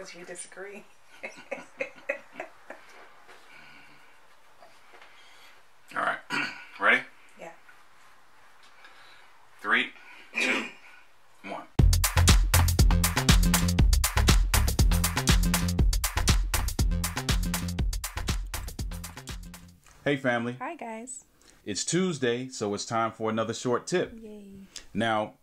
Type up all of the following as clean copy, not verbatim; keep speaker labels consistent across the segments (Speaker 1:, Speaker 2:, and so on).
Speaker 1: because we disagree.
Speaker 2: All right. Ready?
Speaker 1: Yeah.
Speaker 2: 3, 2, 1. Hey family.
Speaker 1: Hi guys.
Speaker 2: It's Tuesday, so it's time for another short tip.
Speaker 1: Yay.
Speaker 2: Now,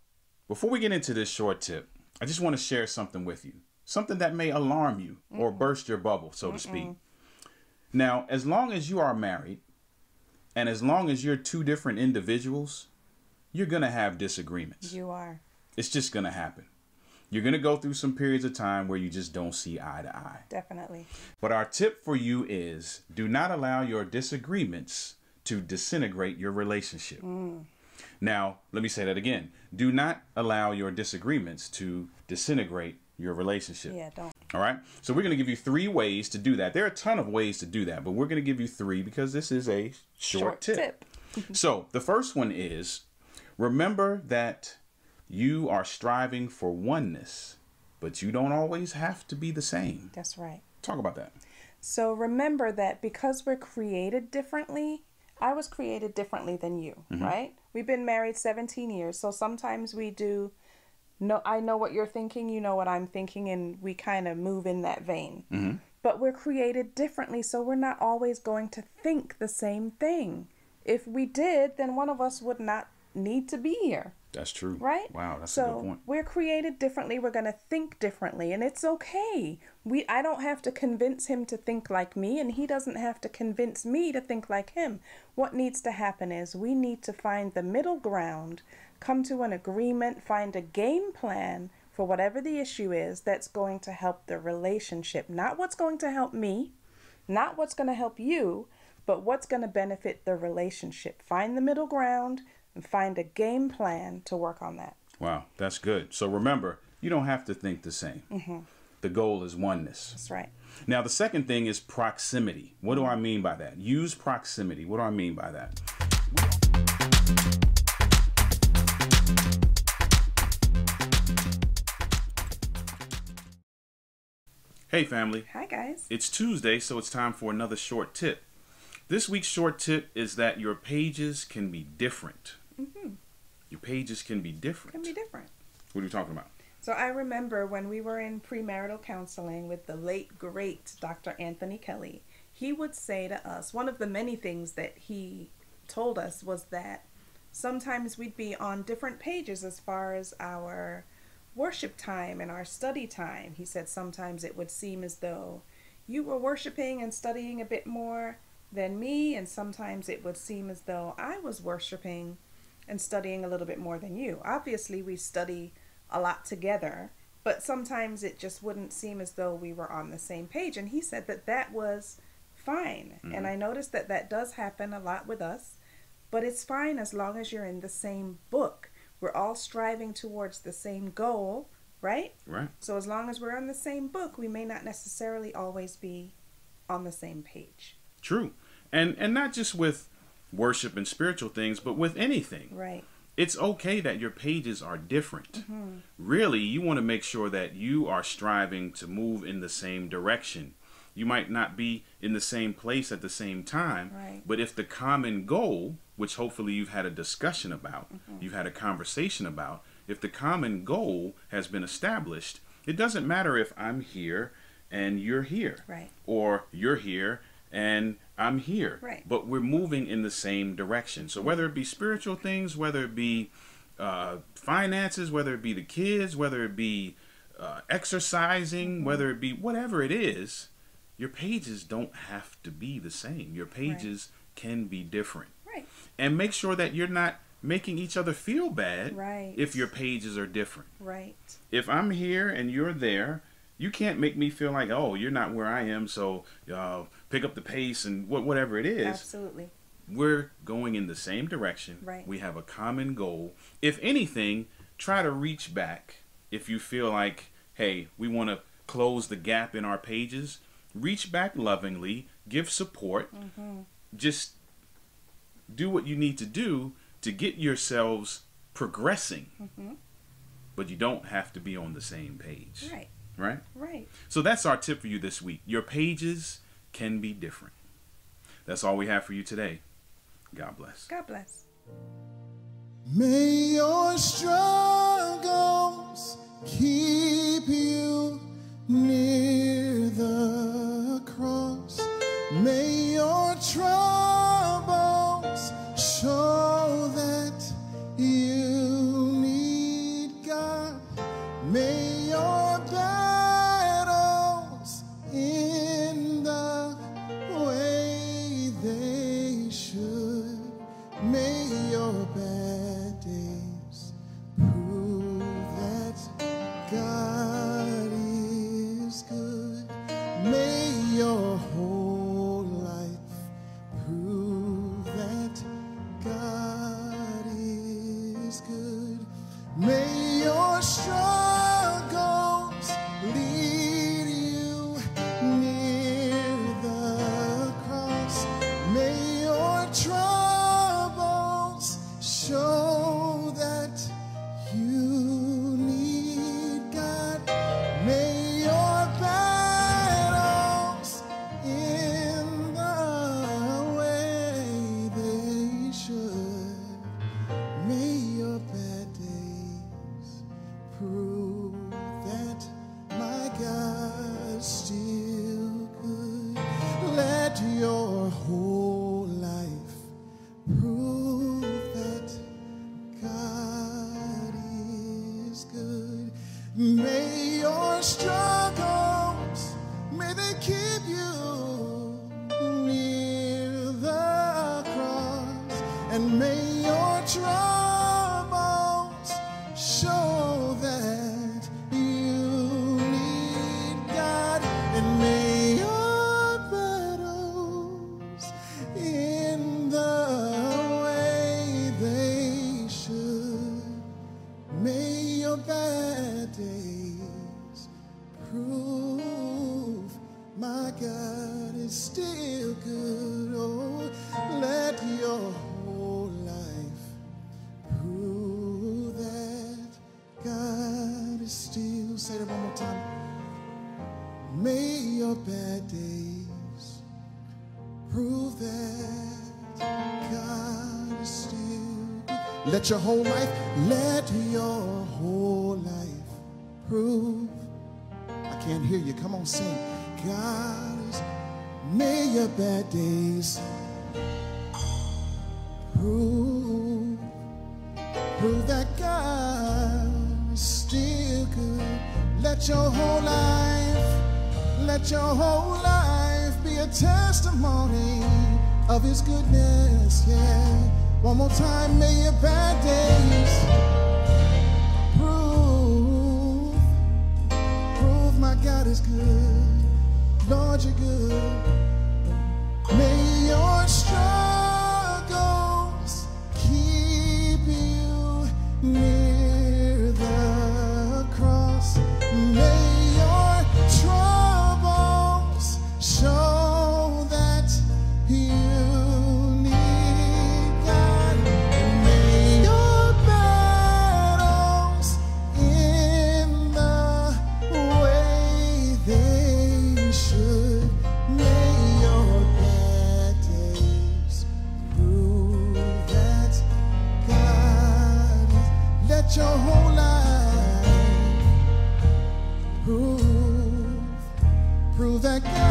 Speaker 2: before we get into this short tip, I just want to share something with you. Something that may alarm you or burst your bubble, so to speak. Now, as long as you are married, and as long as you're two different individuals, you're going to have disagreements.
Speaker 1: You are.
Speaker 2: It's just going to happen. You're going to go through some periods of time where you just don't see eye to eye.
Speaker 1: Definitely.
Speaker 2: But our tip for you is do not allow your disagreements to disintegrate your relationship. Now, let me say that again. Do not allow your disagreements to disintegrate your relationship.
Speaker 1: Yeah, don't.
Speaker 2: All right. So we're going to give you 3 ways to do that. There are a ton of ways to do that, but we're going to give you 3 because this is a short tip. So the first one is remember that you are striving for oneness, but you don't always have to be the same.
Speaker 1: That's right.
Speaker 2: Talk about that.
Speaker 1: So remember that because we're created differently, I was created differently than you, right? We've been married 17 years. So sometimes we do, I know what you're thinking, you know what I'm thinking, and we kind of move in that vein. But we're created differently, so we're not always going to think the same thing. If we did, then one of us would not need to be here.
Speaker 2: That's true.
Speaker 1: Right?
Speaker 2: Wow, that's a good point.
Speaker 1: So we're created differently. We're going to think differently, and it's okay. I don't have to convince him to think like me, and he doesn't have to convince me to think like him. What needs to happen is we need to find the middle ground, come to an agreement, find a game plan for whatever the issue is that's going to help the relationship. Not what's going to help me, not what's going to help you, but what's going to benefit the relationship. Find the middle ground and find a game plan to work on that.
Speaker 2: Wow, that's good. So remember, you don't have to think the same. The goal is oneness.
Speaker 1: That's right.
Speaker 2: Now, the second thing is proximity. What do I mean by that? Use proximity. What do I mean by that? Hey, family.
Speaker 1: Hi, guys.
Speaker 2: It's Tuesday, so it's time for another short tip. This week's short tip is that your pages can be different. Your pages can be different.
Speaker 1: Can be different.
Speaker 2: What are you talking about?
Speaker 1: So I remember when we were in premarital counseling with the late, great Dr. Anthony Kelly, he would say to us, one of the many things that he told us was that sometimes we'd be on different pages as far as our worship time and our study time. He said sometimes it would seem as though you were worshiping and studying a bit more than me, and sometimes it would seem as though I was worshiping and studying a little bit more than you. Obviously, we study a lot together, but sometimes it just wouldn't seem as though we were on the same page. And he said that that was fine. And I noticed that that does happen a lot with us, but it's fine as long as you're in the same book. We're all striving towards the same goal, right?
Speaker 2: Right.
Speaker 1: So as long as we're on the same book, we may not necessarily always be on the same page.
Speaker 2: True. And not just with worship and spiritual things, but with anything.
Speaker 1: Right.
Speaker 2: It's okay that your pages are different. Really, you want to make sure that you are striving to move in the same direction. You might not be in the same place at the same time,
Speaker 1: Right.
Speaker 2: but if the common goal, which hopefully you've had a discussion about, you've had a conversation about, if the common goal has been established, it doesn't matter if I'm here and you're here,
Speaker 1: Right.
Speaker 2: or you're here and I'm here,
Speaker 1: Right.
Speaker 2: but we're moving in the same direction. So whether it be spiritual things, whether it be finances, whether it be the kids, whether it be exercising, whether it be whatever it is, your pages don't have to be the same. Your pages can be different.
Speaker 1: Right.
Speaker 2: And make sure that you're not making each other feel bad
Speaker 1: Right.
Speaker 2: if your pages are different.
Speaker 1: Right.
Speaker 2: If I'm here and you're there, you can't make me feel like, oh, you're not where I am, so pick up the pace and whatever it is.
Speaker 1: Absolutely.
Speaker 2: We're going in the same direction.
Speaker 1: Right.
Speaker 2: We have a common goal. If anything, try to reach back. If you feel like, hey, we want to close the gap in our pages, reach back lovingly, give support. Just do what you need to do to get yourselves progressing. But you don't have to be on the same page.
Speaker 1: Right.
Speaker 2: Right?
Speaker 1: Right.
Speaker 2: So that's our tip for you this week. Your pages can be different. That's all we have for you today. God bless.
Speaker 1: God bless.
Speaker 3: May your struggles keep you near the cross. May your troubles show that you need God. May your battles in the way they should. May your bad days prove that God is good. May your whole life prove that God is good. May your struggles lead you near the cross. May your troubles show that you need God. May your battles in the way they should. May your bad days prove that my God's still good. Let your whole life prove that God is good. May your struggles, may they keep you near the cross. And may your troubles show that you need God. And may your battles in the way they should. May your bad days prove my God is still good. Oh, let your whole life prove that God is still. Say that one more time. May your bad days prove that God is still good. Let your whole life, let your whole life prove. I can't hear you. Come on, sing. God is, may your bad days prove that God is still good. Let your whole life be a testimony of his goodness, yeah. One more time, may your bad days prove my God is good. Lord, you're good. May your struggles keep you near the cross. May your troubles show that you need God. May your battles in the way they should. May your bad days prove that God is. Let your whole life prove that God